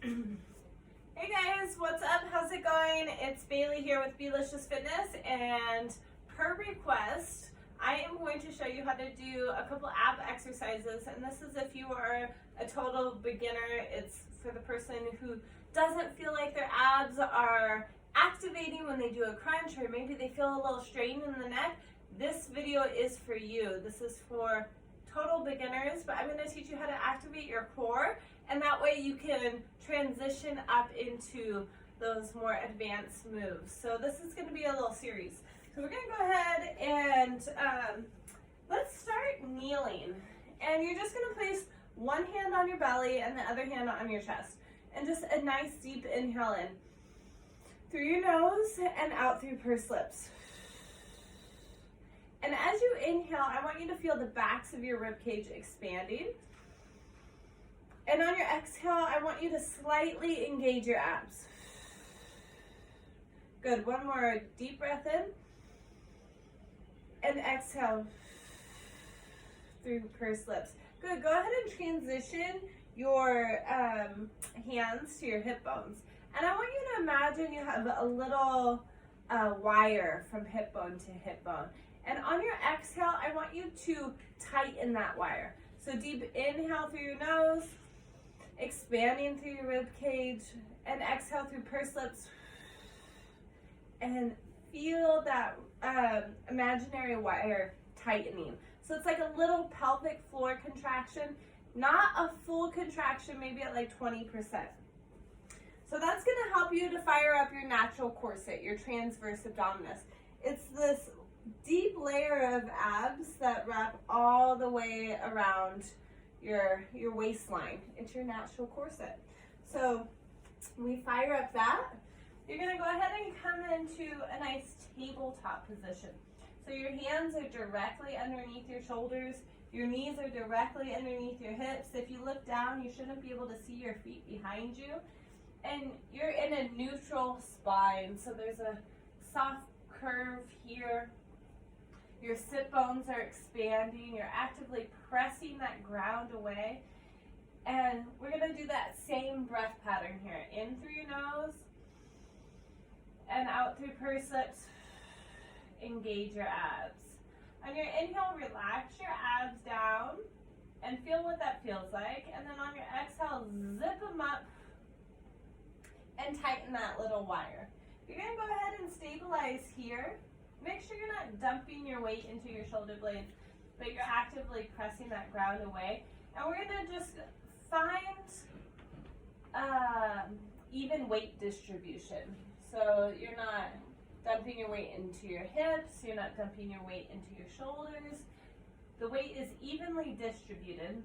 Hey guys, what's up? How's it going? It's Bailey here with Belicious Fitness, and per request, I am going to show you how to do a couple ab exercises, and this is if you are a total beginner. It's for the person who doesn't feel like their abs are activating when they do a crunch, or maybe they feel a little strain in the neck. This video is for you. This is for total beginners, but I'm going to teach you how to activate your core, and that way you can transition up into those more advanced moves. So this is going to be a little series. So we're going to go ahead and let's start kneeling. And you're just going to place one hand on your belly and the other hand on your chest. And just a nice deep inhale in through your nose and out through pursed lips. And as you inhale, I want you to feel the backs of your rib cage expanding. And on your exhale, I want you to slightly engage your abs. Good. One more deep breath in. And exhale through pursed lips. Good. Go ahead and transition your hands to your hip bones. And I want you to imagine you have a little wire from hip bone to hip bone. And on your exhale, I want you to tighten that wire. So deep inhale through your nose, expanding through your rib cage, and exhale through pursed lips. And feel that imaginary wire tightening. So it's like a little pelvic floor contraction, not a full contraction, maybe at like 20%. So that's going to help you to fire up your natural corset, your transverse abdominis. It's this deep layer of abs that wrap all the way around your waistline. It's your natural corset. So we fire up that. You're going to go ahead and come into a nice tabletop position. So your hands are directly underneath your shoulders. Your knees are directly underneath your hips. If you look down, you shouldn't be able to see your feet behind you. And you're in a neutral spine. So there's a soft curve here. Your sit bones are expanding. You're actively pressing that ground away. And we're going to do that same breath pattern here. In through your nose and out through pursed lips. Engage your abs. On your inhale, relax your abs down and feel what that feels like. And then on your exhale, zip them up and tighten that little wire. You're going to go ahead and stabilize here. Make sure you're not dumping your weight into your shoulder blades, but you're actively pressing that ground away. And we're going to just find even weight distribution. So you're not dumping your weight into your hips, you're not dumping your weight into your shoulders. The weight is evenly distributed.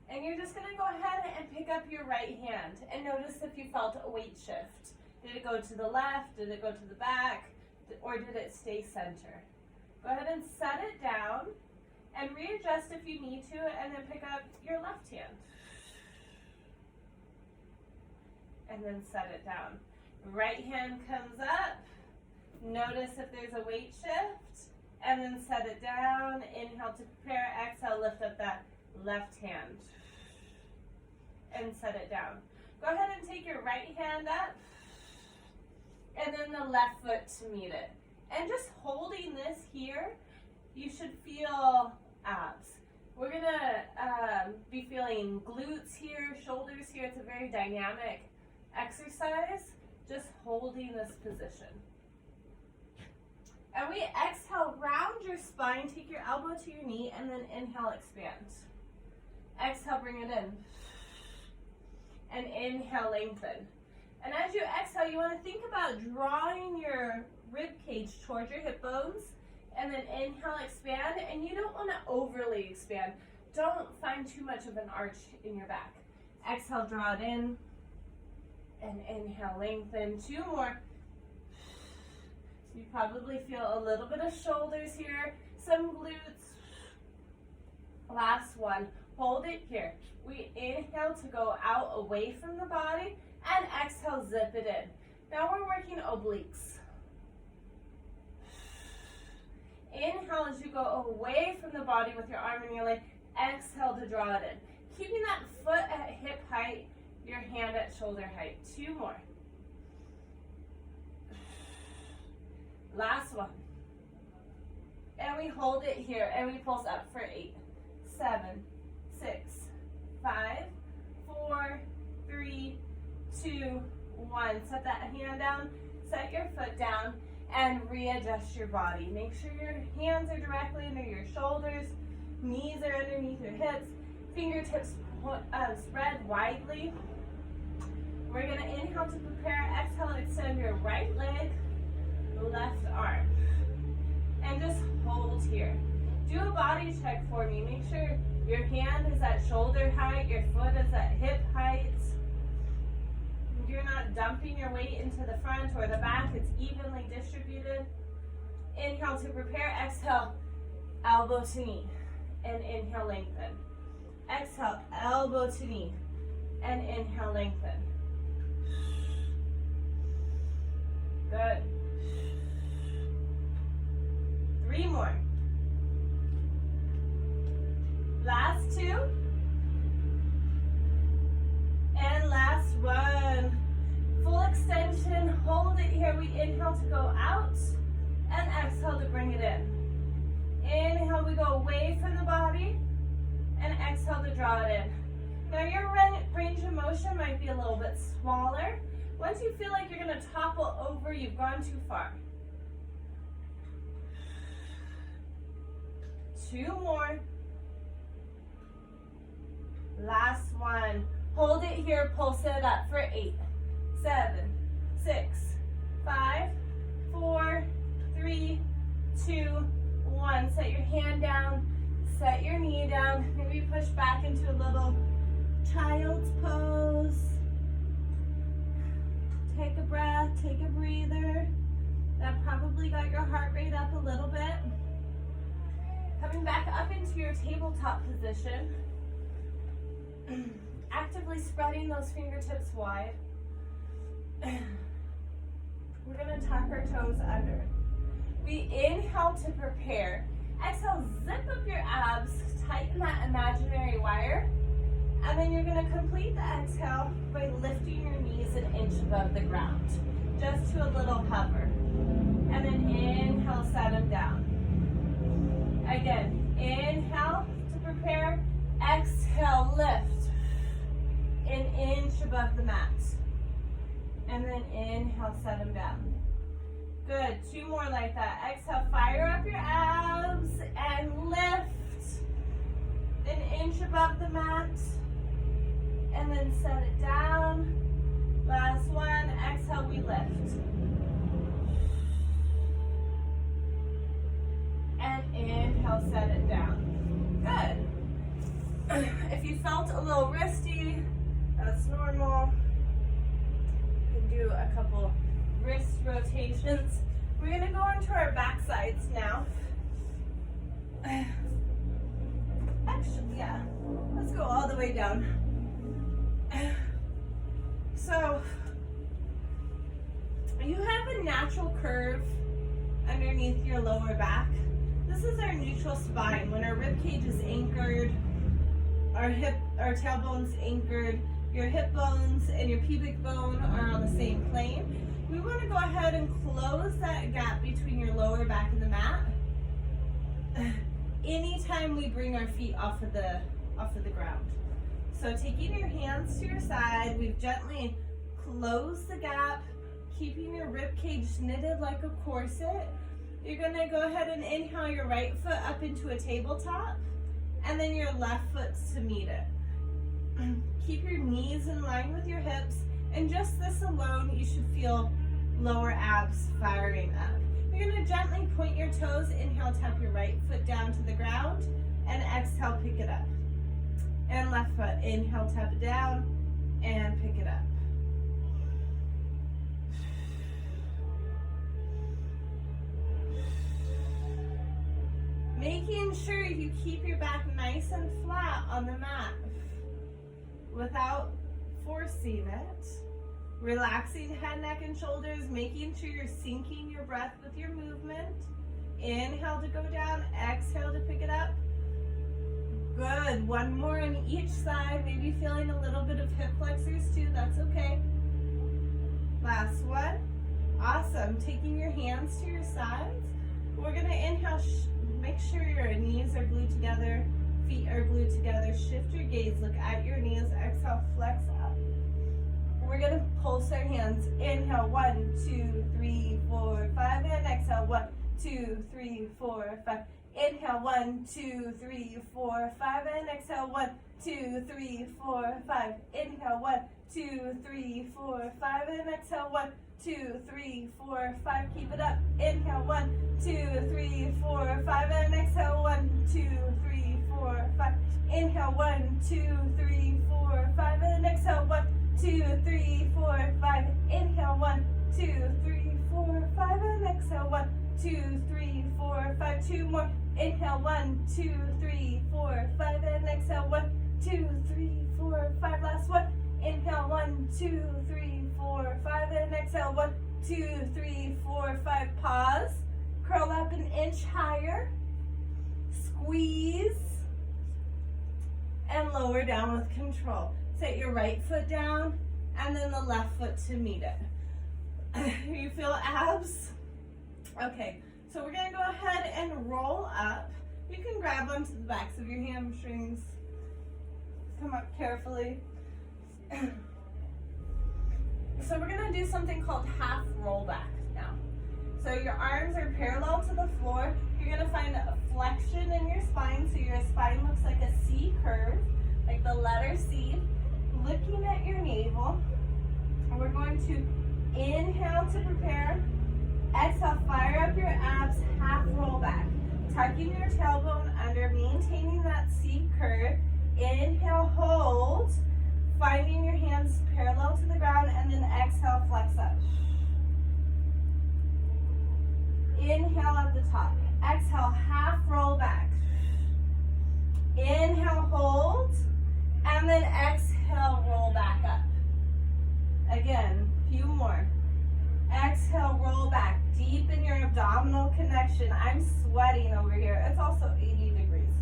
And you're just going to go ahead and pick up your right hand and notice if you felt a weight shift. Did it go to the left? Did it go to the back? Or did it stay center? Go ahead and set it down and readjust if you need to, and then pick up your left hand. And then set it down. Right hand comes up. Notice if there's a weight shift, and then set it down. Inhale to prepare, exhale, lift up that left hand. And set it down. Go ahead and take your right hand up, and then the left foot to meet it. And just holding this here, you should feel abs. We're gonna be feeling glutes here, shoulders here. It's a very dynamic exercise, just holding this position. And we exhale, round your spine, take your elbow to your knee, and then inhale, expand. Exhale, bring it in. And inhale, lengthen. And as you exhale, you want to think about drawing your rib cage towards your hip bones, and then inhale, expand, and you don't want to overly expand. Don't find too much of an arch in your back. Exhale, draw it in, and inhale, lengthen. Two more. You probably feel a little bit of shoulders here, some glutes. Last one. Hold it here. We inhale to go out away from the body, and exhale, zip it in. Now we're working obliques. Inhale as you go away from the body with your arm and your leg. Exhale to draw it in. Keeping that foot at hip height, your hand at shoulder height. 2 more. Last one. And we hold it here and we pulse up for 8, 7, 6, 5, 4, 3, 2, 1. Set that hand down, set your foot down, and readjust your body. Make sure your hands are directly under your shoulders, knees are underneath your hips, fingertips spread widely. We're going to inhale to prepare, exhale, extend your right leg, left arm. And just hold here. Do a body check for me. Make sure your hand is at shoulder height, your foot is at hip height. You're not dumping your weight into the front or the back. It's evenly distributed. Inhale to prepare. Exhale, elbow to knee. And inhale, lengthen. Exhale, elbow to knee. And inhale, lengthen. Good. 3 more. Last 2. And last 1. Full extension. Hold it here. We inhale to go out. And exhale to bring it in. Inhale, we go away from the body. And exhale to draw it in. Now your range of motion might be a little bit smaller. Once you feel like you're going to topple over, you've gone too far. 2 more. Last 1. Hold it here, pulse it up for 8, 7, 6, 5, 4, 3, 2, 1. Set your hand down, set your knee down. Maybe push back into a little child's pose. Take a breath, take a breather. That probably got your heart rate up a little bit. Coming back up into your tabletop position. Actively spreading those fingertips wide. We're going to tuck our toes under. We inhale to prepare. Exhale, zip up your abs, tighten that imaginary wire. And then you're going to complete the exhale by lifting your knees an inch above the ground, just to a little hover. And then inhale, set them down. Again, inhale to prepare, exhale, lift an inch above the mat. And then inhale, set them down. Good, 2 more like that. Exhale, fire up your abs and lift an inch above the mat. And then set it down. Last 1, exhale, we lift. And inhale, set it down. Good. If you felt a little wristy, that's normal. You can do a couple wrist rotations. We're going to go into our back sides now. Actually, yeah. Let's go all the way down. So, you have a natural curve underneath your lower back. This is our neutral spine. When our rib cage is anchored, our tailbone's anchored, your hip bones and your pubic bone are on the same plane. We want to go ahead and close that gap between your lower back and the mat. Anytime we bring our feet off of the ground. So taking your hands to your side, we've gently closed the gap, keeping your rib cage knitted like a corset. You're going to go ahead and inhale your right foot up into a tabletop, and then your left foot to meet it. Keep your knees in line with your hips, and just this alone, you should feel lower abs firing up. You're going to gently point your toes, inhale, tap your right foot down to the ground, and exhale, pick it up. And left foot, inhale, tap it down, and pick it up. Making sure you keep your back nice and flat on the mat without forcing it. Relaxing head, neck, and shoulders, making sure you're syncing your breath with your movement. Inhale to go down, exhale to pick it up. Good, 1 more on each side. Maybe feeling a little bit of hip flexors too, that's okay. Last one. Awesome. Taking your hands to your sides. We're going to inhale, make sure your knees are glued together, feet are glued together. Shift your gaze, look at your knees. Exhale, flex up. We're going to pulse our hands. Inhale, 1, 2, 3, 4, 5, and exhale, 1, 2, 3, 4, 5. Inhale, 1, 2, 3, 4, 5, and exhale, 1, 2, 3, 4, 5. Inhale, 1, 2, 3, 4, 5, and exhale, 1, 2, 3, 4, 5. Keep it up. Inhale, 1, 2, 3, 4, 5, and exhale, 1, 2, 3, 4, 5. Inhale, 1, 2, 3, 4, 5, and exhale, 1, 2, 3, 4, 5. Inhale, 1, 2, 3, 4, 5, and exhale, 1, 2, 3, 4, 5. 2 more. Inhale, 1, 2, 3, 4, 5, and exhale, 1, 2, 3, 4, 5. Last one. Inhale, 1, 2, 3, 4, 5, and exhale, 1, 2, 3, 4, 5. Pause. Curl up an inch higher. Squeeze. And lower down with control. Set your right foot down and then the left foot to meet it. You feel abs? Okay, so we're going to go ahead and roll up. You can grab onto the backs of your hamstrings. Come up carefully. So we're going to do something called half rollback now. So your arms are parallel to the floor. You're going to find a flexion in your spine, so your spine looks like a C curve, like the letter C. Looking at your navel, and we're going to inhale to prepare. Exhale, fire up your abs, half roll back. Tucking your tailbone under, maintaining that C curve. Inhale, hold. Finding your hands parallel to the ground, and then exhale, flex up. Inhale at the top. Exhale, half roll back. Inhale, hold. And then exhale, roll back up. Again, few more. Exhale, roll back. Deepen your abdominal connection. I'm sweating over here. It's also 80 degrees.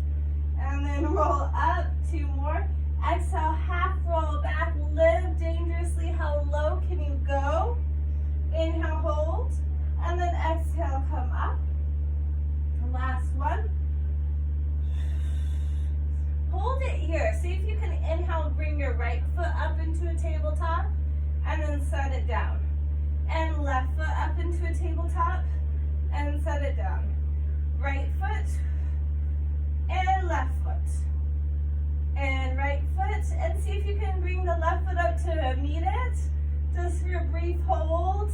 And then roll up. 2 more. Exhale, half roll back. Live dangerously. How low can you go? Inhale, hold. And then exhale, come up. Last one. Hold it here. See if you can inhale, bring your right foot up into a tabletop, and then set it down. And left foot up into a tabletop, and set it down. Right foot, and left foot. And right foot, and see if you can bring the left foot up to meet it. Just for a brief hold.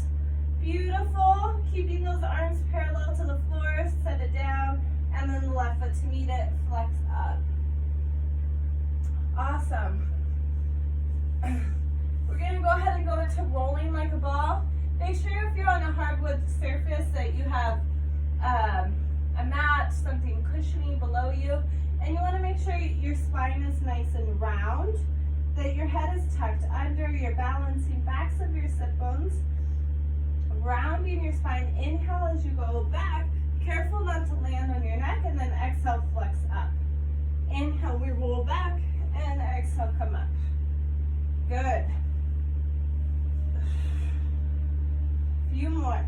Beautiful. Keeping those arms parallel to the floor, set it down, and then the left foot to meet it, flex up. Awesome. We're going to go ahead and go into rolling like a ball. Make sure if you're on a hardwood surface that you have a mat, something cushiony below you. And you want to make sure your spine is nice and round, that your head is tucked under, you're balancing backs of your sit bones, rounding your spine. Inhale as you go back. Careful not to land on your neck, and then exhale, flex up. Inhale, we roll back, and exhale, come up. Good. Few more.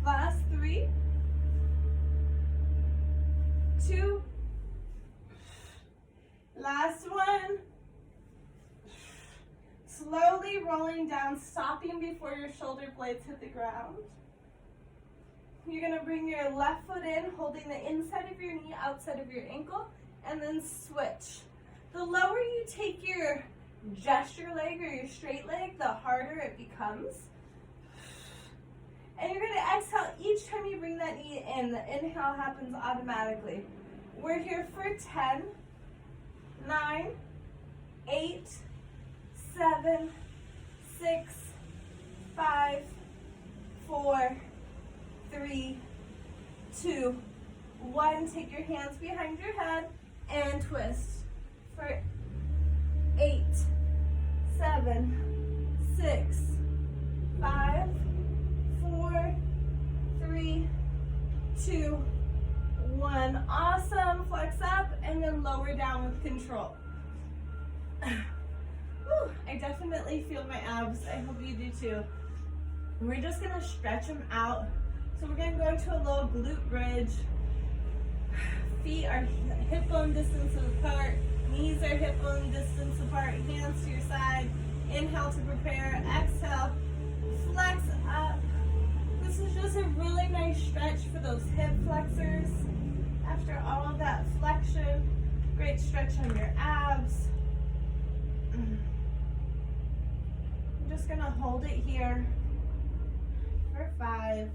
Last 3, 2, last one. Slowly rolling down, stopping before your shoulder blades hit the ground. You're going to bring your left foot in, holding the inside of your knee, outside of your ankle, and then switch. The lower you take your gesture leg or your straight leg, the harder it becomes. And you're going to exhale each time you bring that knee in. The inhale happens automatically. We're here for 10, 9, 8, 7, 6, 5, 4, 3, 2, 1. Take your hands behind your head and twist for 8, 7, 6, 5, 4, 3, 2, 1. Awesome. Flex up and then lower down with control. Whew, I definitely feel my abs. I hope you do too. We're just gonna stretch them out. So we're gonna go into a little glute bridge. Feet are hip bone distance apart. Knees are hip bone distance apart. Hands to your side. Inhale to prepare. Exhale. Flex up. This is just a really nice stretch for those hip flexors. After all of that flexion, great stretch on your abs. I'm just gonna hold it here for 5,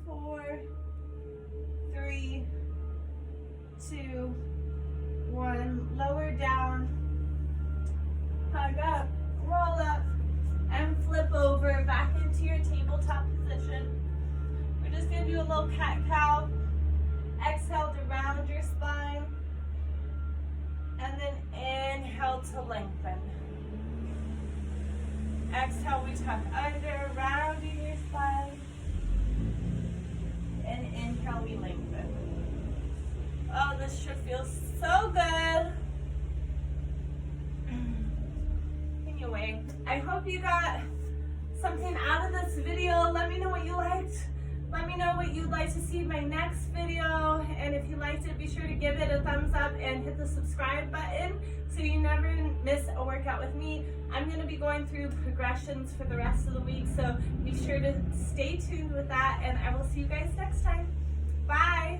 4, 3, 2, 1. Lower down, hug up, roll up, and flip over back into your tabletop position. We're just gonna do a little cat-cow. Exhale to round your spine. And then inhale to lengthen. Exhale, we tuck under, rounding your spine. And inhale, we lengthen. Oh, this should feel so good. Anyway, I hope you got something out of this video. Let me know what you liked. Let me know what you'd like to see in my next video. And if you liked it, be sure to give it a thumbs up and hit the subscribe button so you never miss a workout with me. I'm going to be going through progressions for the rest of the week, so be sure to stay tuned with that, and I will see you guys next time. Bye!